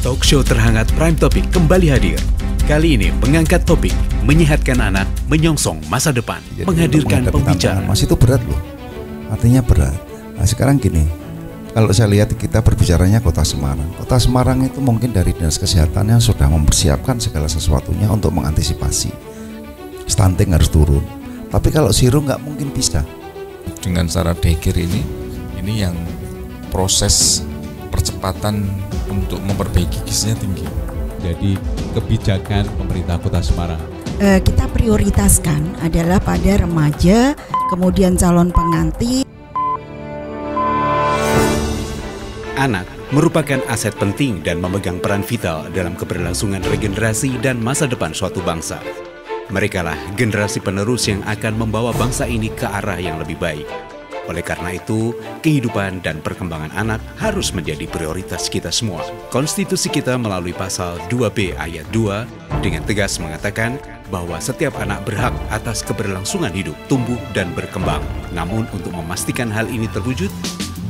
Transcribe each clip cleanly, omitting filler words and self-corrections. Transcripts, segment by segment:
Talk show terhangat Prime Topic kembali hadir. Kali ini mengangkat topik menyehatkan anak, menyongsong masa depan. Jadi menghadirkan pembicara. Mas itu berat loh, artinya berat. Nah sekarang gini, kalau saya lihat kita berbicaranya Kota Semarang. Kota Semarang itu mungkin dari Dinas Kesehatannya sudah mempersiapkan segala sesuatunya untuk mengantisipasi. Stunting harus turun. Tapi kalau zero nggak mungkin bisa. Dengan cara daycare ini yang proses percepatan untuk memperbaiki gizinya tinggi. Jadi kebijakan pemerintah Kota Semarang. Kita prioritaskan adalah pada remaja, kemudian calon pengantin. Anak merupakan aset penting dan memegang peran vital dalam keberlangsungan regenerasi dan masa depan suatu bangsa. Merekalah generasi penerus yang akan membawa bangsa ini ke arah yang lebih baik. Oleh karena itu, kehidupan dan perkembangan anak harus menjadi prioritas kita semua. Konstitusi kita melalui pasal 2B ayat 2 dengan tegas mengatakan bahwa setiap anak berhak atas keberlangsungan hidup, tumbuh, dan berkembang. Namun untuk memastikan hal ini terwujud,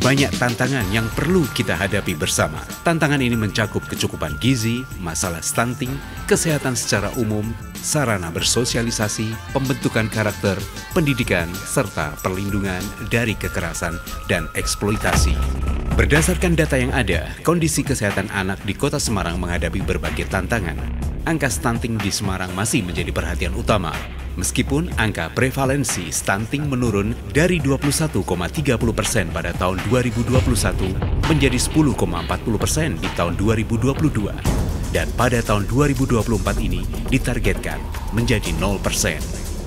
banyak tantangan yang perlu kita hadapi bersama. Tantangan ini mencakup kecukupan gizi, masalah stunting, kesehatan secara umum, sarana bersosialisasi, pembentukan karakter, pendidikan, serta perlindungan dari kekerasan dan eksploitasi. Berdasarkan data yang ada, kondisi kesehatan anak di Kota Semarang menghadapi berbagai tantangan. Angka stunting di Semarang masih menjadi perhatian utama. Meskipun angka prevalensi stunting menurun dari 21,30% pada tahun 2021 menjadi 10,40% di tahun 2022. Dan pada tahun 2024 ini ditargetkan menjadi 0%.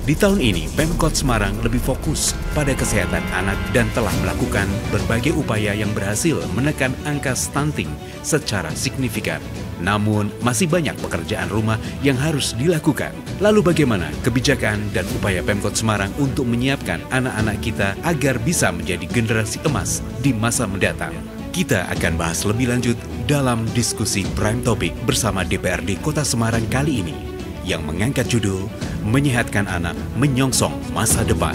Di tahun ini, Pemkot Semarang lebih fokus pada kesehatan anak dan telah melakukan berbagai upaya yang berhasil menekan angka stunting secara signifikan. Namun, masih banyak pekerjaan rumah yang harus dilakukan. Lalu bagaimana kebijakan dan upaya Pemkot Semarang untuk menyiapkan anak-anak kita agar bisa menjadi generasi emas di masa mendatang? Kita akan bahas lebih lanjut dalam diskusi Prime Topic bersama DPRD Kota Semarang kali ini, yang mengangkat judul Menyehatkan Anak, Menyongsong Masa Depan.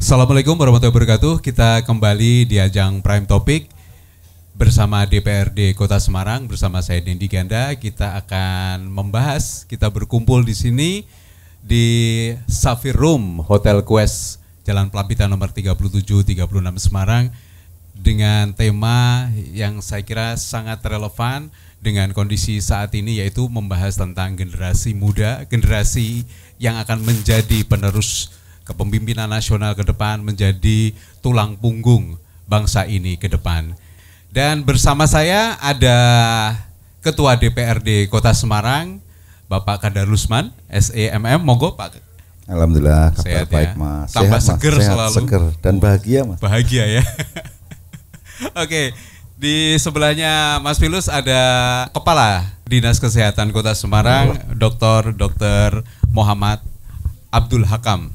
Assalamualaikum warahmatullahi wabarakatuh. Kita kembali di ajang Prime Topic bersama DPRD Kota Semarang, bersama saya Dendi Ganda. Kita akan membahas, kita berkumpul di sini di Safir Room Hotel Quest Jalan Pelampitan nomor 37-36 Semarang, dengan tema yang saya kira sangat relevan dengan kondisi saat ini, yaitu membahas tentang generasi muda, generasi yang akan menjadi penerus kepemimpinan nasional ke depan, menjadi tulang punggung bangsa ini ke depan. Dan bersama saya ada Ketua DPRD Kota Semarang, Bapak Kadar Lusman, SEMM, monggo Pak. Alhamdulillah, kabar Sehat baik ya. Mas. Tambah Sehat, seger Mas. selalu. Seger dan bahagia Mas. Bahagia ya. Oke, di sebelahnya Mas Pilus ada Kepala Dinas Kesehatan Kota Semarang, Dr. Muhammad Abdul Hakam.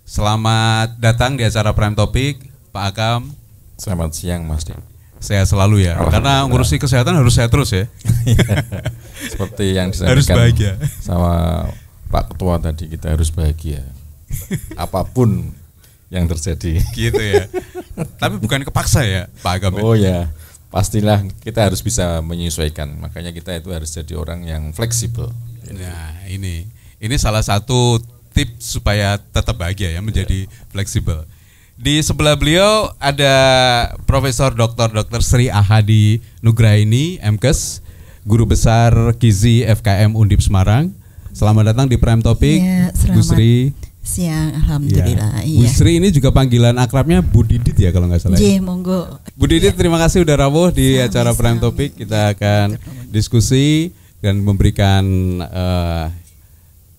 Selamat datang di acara Prime Topic, Pak Hakam. Selamat siang Mas Dik. Sehat selalu ya, karena ngurusi kesehatan harus sehat terus ya. Seperti yang harus disampaikan bahagia sama Pak Ketua tadi, kita harus bahagia apapun yang terjadi. Gitu ya. Tapi bukan kepaksa ya Pak Hakam. Oh ya, pastilah kita harus bisa menyesuaikan. Makanya kita itu harus jadi orang yang fleksibel. Nah ini salah satu tips supaya tetap bahagia ya, menjadi fleksibel. Di sebelah beliau ada Profesor Dr. Sri Ahadi Nugraini, MKes, Guru Besar Gizi FKM Undip Semarang. Selamat datang di Prime Topic, Ya, Bu Sri. Siang, alhamdulillah. Ya. Bu Sri ini juga panggilan akrabnya Bu Didit ya kalau nggak salah. Iya, monggo. Bu Didit, terima kasih udah rawuh di acara Prime Topic. Kita akan diskusi dan memberikan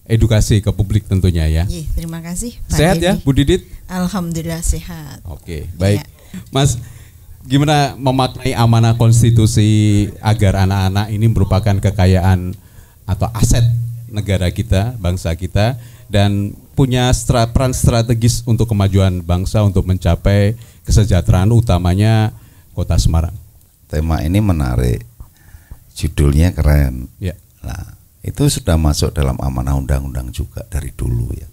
edukasi ke publik tentunya ya. Iya, terima kasih Pak Sehat Dendi. ya Bu Didit? Alhamdulillah sehat. Oke, baik. Ya. Mas, gimana memaknai amanah konstitusi agar anak-anak ini merupakan kekayaan atau aset negara kita, bangsa kita, dan punya peran strategis untuk kemajuan bangsa untuk mencapai kesejahteraan utamanya Kota Semarang. Tema ini menarik, judulnya keren. Ya. Nah, itu sudah masuk dalam amanah undang-undang juga dari dulu ya.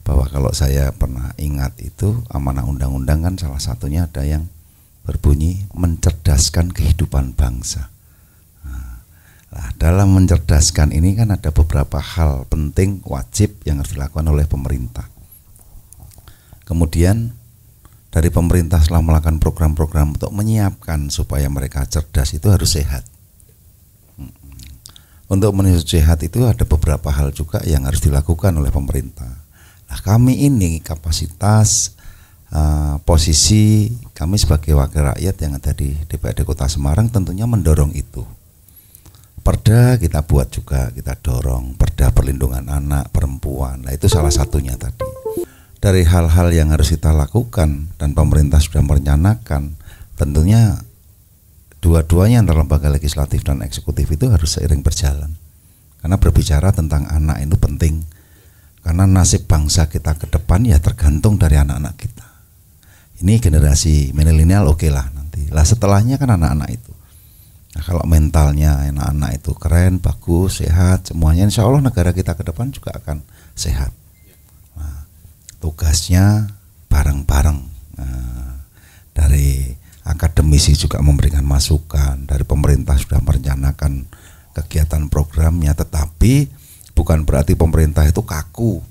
Bahwa kalau saya pernah ingat itu amanah undang-undang kan salah satunya ada yang berbunyi mencerdaskan kehidupan bangsa. Nah, dalam mencerdaskan ini kan ada beberapa hal penting wajib yang harus dilakukan oleh pemerintah. Kemudian dari pemerintah setelah melakukan program-program untuk menyiapkan supaya mereka cerdas itu harus sehat. Untuk menuju sehat itu ada beberapa hal juga yang harus dilakukan oleh pemerintah. Nah, kami ini kapasitas posisi kami sebagai wakil rakyat yang ada di DPRD Kota Semarang tentunya mendorong itu. Perda kita buat juga, kita dorong perda perlindungan anak perempuan. Nah, itu salah satunya tadi. Dari hal-hal yang harus kita lakukan dan pemerintah sudah merencanakan, tentunya dua-duanya antara lembaga legislatif dan eksekutif itu harus seiring berjalan. Karena berbicara tentang anak itu penting. Karena nasib bangsa kita ke depan ya tergantung dari anak-anak kita. Ini generasi milenial oke lah nanti. Lah setelahnya kan anak-anak itu. Nah, kalau mentalnya anak-anak itu keren, bagus, sehat, semuanya insya Allah negara kita ke depan juga akan sehat. Nah, tugasnya bareng-bareng. Nah, dari akademisi juga memberikan masukan, dari pemerintah sudah merencanakan kegiatan programnya, tetapi bukan berarti pemerintah itu kaku.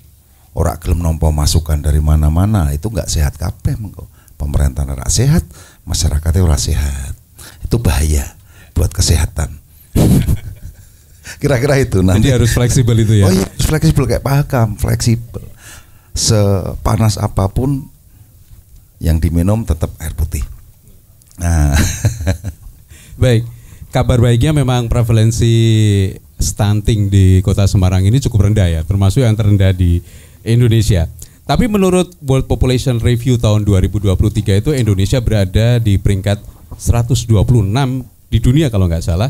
Ora gelem nampa masukan dari mana-mana, itu enggak sehat kabeh mengko. Pemerintah ora sehat, masyarakatnya ora sehat. Itu bahaya buat kesehatan. Kira-kira itu nanti. Jadi harus fleksibel itu ya. Oh iya, harus fleksibel kayak Pak Hakam, fleksibel. Sepanas apapun yang diminum tetap air putih. Nah. Baik, kabar baiknya memang prevalensi stunting di Kota Semarang ini cukup rendah ya, termasuk yang terendah di Indonesia. Tapi menurut World Population Review tahun 2023 itu Indonesia berada di peringkat 126 di dunia kalau nggak salah,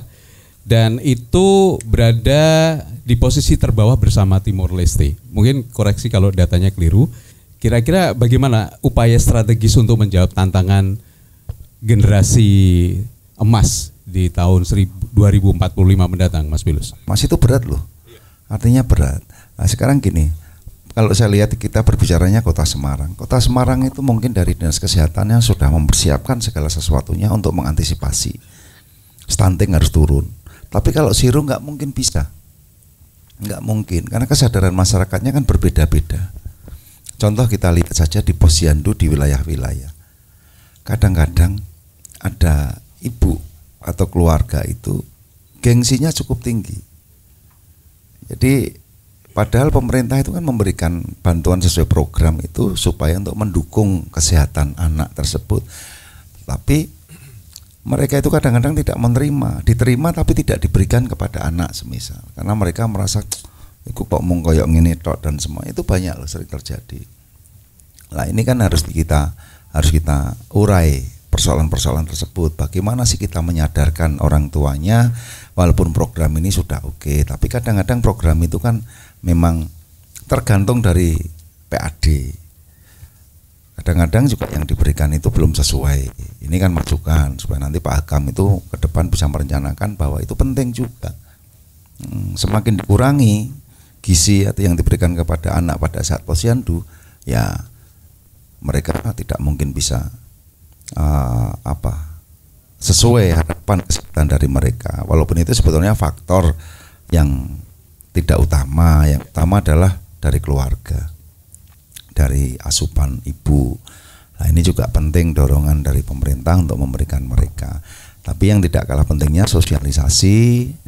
dan itu berada di posisi terbawah bersama Timor Leste. Mungkin koreksi kalau datanya keliru. Kira-kira bagaimana upaya strategis untuk menjawab tantangan generasi emas di tahun 2045 mendatang, Mas Pilus? Mas, itu berat loh. Artinya berat. Nah, sekarang gini, kalau saya lihat kita berbicaranya Kota Semarang. Kota Semarang itu mungkin dari Dinas Kesehatan yang sudah mempersiapkan segala sesuatunya untuk mengantisipasi. Stunting harus turun. Tapi kalau zero nggak mungkin bisa. Nggak mungkin, karena kesadaran masyarakatnya kan berbeda-beda. Contoh kita lihat saja di posyandu di wilayah-wilayah. Kadang-kadang ada ibu atau keluarga itu gengsinya cukup tinggi. Jadi padahal pemerintah itu kan memberikan bantuan sesuai program itu supaya untuk mendukung kesehatan anak tersebut. Tapi mereka itu kadang-kadang tidak menerima, diterima tapi tidak diberikan kepada anak semisal. Karena mereka merasa iku kok mung koyok ngene tok dan semua itu banyak loh sering terjadi. Nah, ini kan harus kita urai persoalan-persoalan tersebut. Bagaimana sih kita menyadarkan orang tuanya walaupun program ini sudah oke, tapi kadang-kadang program itu kan memang tergantung dari PAD. Kadang-kadang juga yang diberikan itu belum sesuai. Ini kan masukan supaya nanti Pak Hakam itu ke depan bisa merencanakan bahwa itu penting juga. Semakin dikurangi gizi atau yang diberikan kepada anak pada saat posyandu, ya mereka tidak mungkin bisa sesuai harapan kesehatan dari mereka. Walaupun itu sebetulnya faktor yang tidak utama, yang utama adalah dari keluarga, dari asupan ibu. Nah, ini juga penting dorongan dari pemerintah untuk memberikan mereka. Tapi yang tidak kalah pentingnya sosialisasi.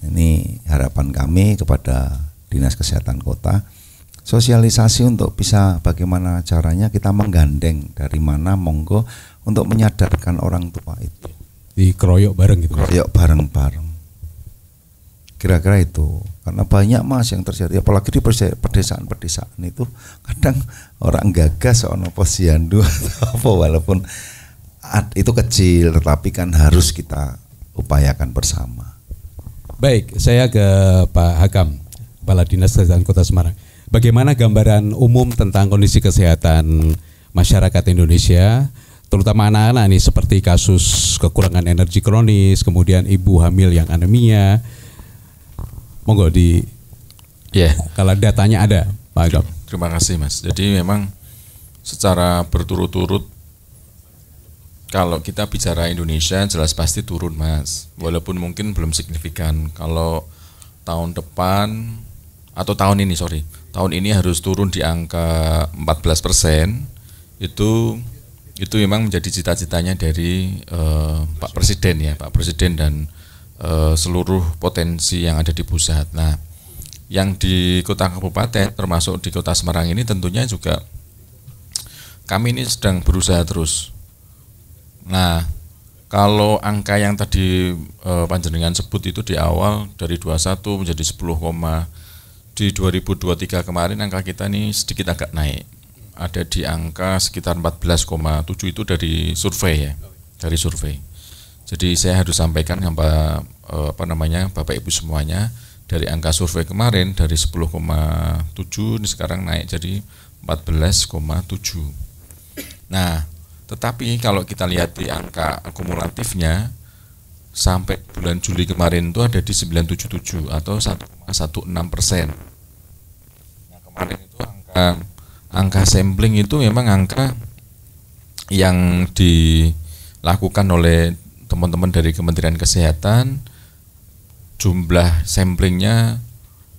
Ini harapan kami kepada Dinas Kesehatan Kota, sosialisasi untuk bisa bagaimana caranya kita menggandeng dari mana monggo untuk menyadarkan orang tua itu. Dikeroyok bareng gitu. Keroyok bareng-bareng. Kira-kira itu. Karena banyak Mas yang terjadi, apalagi di pedesaan-pedesaan itu kadang orang gagas soal posyandu atau apa, walaupun itu kecil tetapi kan harus kita upayakan bersama. Baik, saya ke Pak Hakam, Kepala Dinas Kesehatan Kota Semarang. Bagaimana gambaran umum tentang kondisi kesehatan masyarakat Indonesia, terutama anak-anak nih, seperti kasus kekurangan energi kronis, kemudian ibu hamil yang anemia. Monggo kalau datanya ada, Pak Hakam. Terima kasih Mas. Jadi memang secara berturut-turut kalau kita bicara Indonesia jelas pasti turun Mas, walaupun mungkin belum signifikan. Kalau tahun depan atau tahun ini harus turun di angka 14%, itu memang menjadi cita-citanya dari Pak Presiden dan seluruh potensi yang ada di pusat. Nah, yang di kota kabupaten termasuk di kota Semarang ini tentunya juga kami ini sedang berusaha terus. Nah, kalau angka yang tadi panjenengan sebut itu di awal dari 21 menjadi 10, di 2023 kemarin angka kita ini sedikit agak naik. Ada di angka sekitar 14,7 itu dari survei ya, dari survei. Jadi saya harus sampaikan Bapak Ibu semuanya, dari angka survei kemarin dari 10,7 ini sekarang naik jadi 14,7. Nah, tetapi kalau kita lihat di angka akumulatifnya sampai bulan Juli kemarin itu ada di 977 atau 1,16%. Nah, kemarin itu angka sampling itu memang angka yang dilakukan oleh teman-teman dari Kementerian Kesehatan. Jumlah samplingnya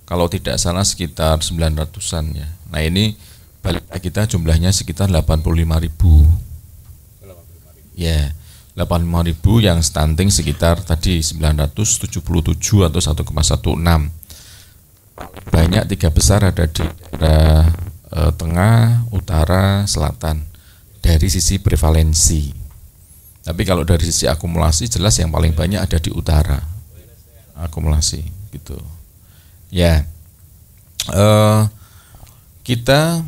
kalau tidak salah sekitar 900-an ya. Nah, ini balik kita jumlahnya sekitar 85.000. Ya, 85.000 yang stunting sekitar tadi 977 atau 1,16. Banyak 3 besar ada di daerah tengah, utara, selatan dari sisi prevalensi. Tapi kalau dari sisi akumulasi jelas yang paling banyak ada di utara. Akumulasi gitu. Ya. Kita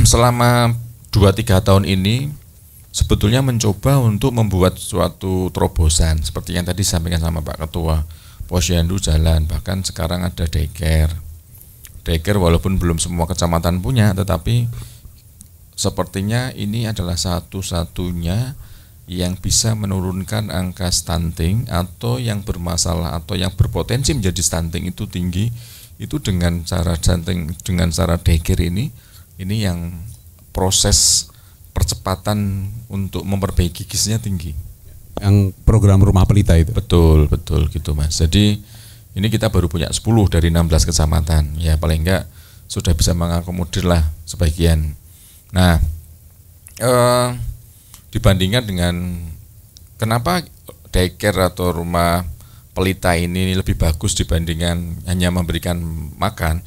selama 2-3 tahun ini sebetulnya mencoba untuk membuat suatu terobosan seperti yang tadi disampaikan sama Pak Ketua. Posyandu jalan, bahkan sekarang ada daycare walaupun belum semua kecamatan punya, tetapi sepertinya ini adalah satu-satunya yang bisa menurunkan angka stunting atau yang bermasalah atau yang berpotensi menjadi stunting itu tinggi, itu dengan cara daycare ini yang proses percepatan untuk memperbaiki gizinya tinggi. Yang program rumah pelita itu. Betul gitu Mas. Jadi ini kita baru punya 10 dari 16 kecamatan. Ya paling enggak sudah bisa mengakomodir lah sebagian. Nah, dibandingkan dengan kenapa daycare atau rumah pelita ini lebih bagus dibandingkan hanya memberikan makan,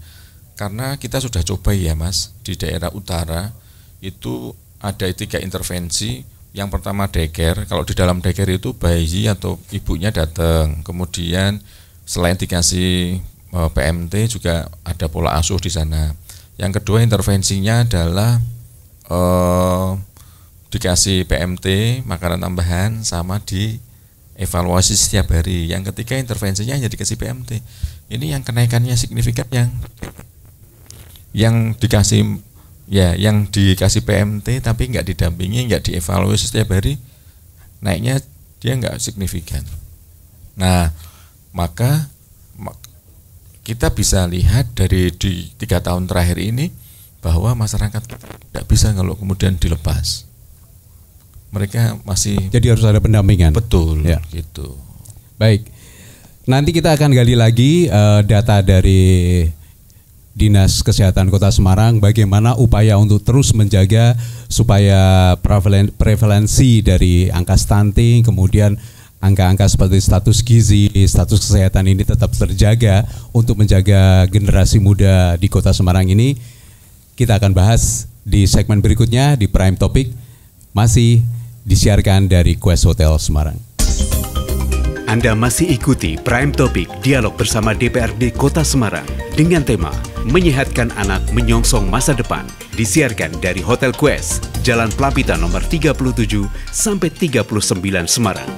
karena kita sudah coba ya Mas, di daerah utara itu ada 3 intervensi. Yang pertama daycare. Kalau di dalam daycare itu bayi atau ibunya datang, kemudian selain dikasih PMT juga ada pola asuh di sana. Yang kedua intervensinya adalah dikasih PMT, makanan tambahan, sama dievaluasi setiap hari. Yang ketiga intervensinya hanya dikasih PMT. Ini yang kenaikannya signifikan yang dikasih PMT tapi nggak didampingi, nggak dievaluasi setiap hari, naiknya dia nggak signifikan. Nah, maka kita bisa lihat dari di 3 tahun terakhir ini bahwa masyarakat kita tidak bisa kalau kemudian dilepas. Mereka masih, jadi harus ada pendampingan. Betul ya. Gitu. Baik. Nanti kita akan gali lagi data dari Dinas Kesehatan Kota Semarang, bagaimana upaya untuk terus menjaga supaya prevalensi dari angka stunting, kemudian angka-angka seperti status gizi, status kesehatan ini tetap terjaga untuk menjaga generasi muda di Kota Semarang ini. Kita akan bahas di segmen berikutnya di Prime Topic, masih disiarkan dari Quest Hotel Semarang. Anda masih ikuti Prime Topic, dialog bersama DPRD Kota Semarang dengan tema Menyehatkan Anak Menyongsong Masa Depan, disiarkan dari Hotel Quest, Jalan Pelapita nomor 37 sampai 39 Semarang.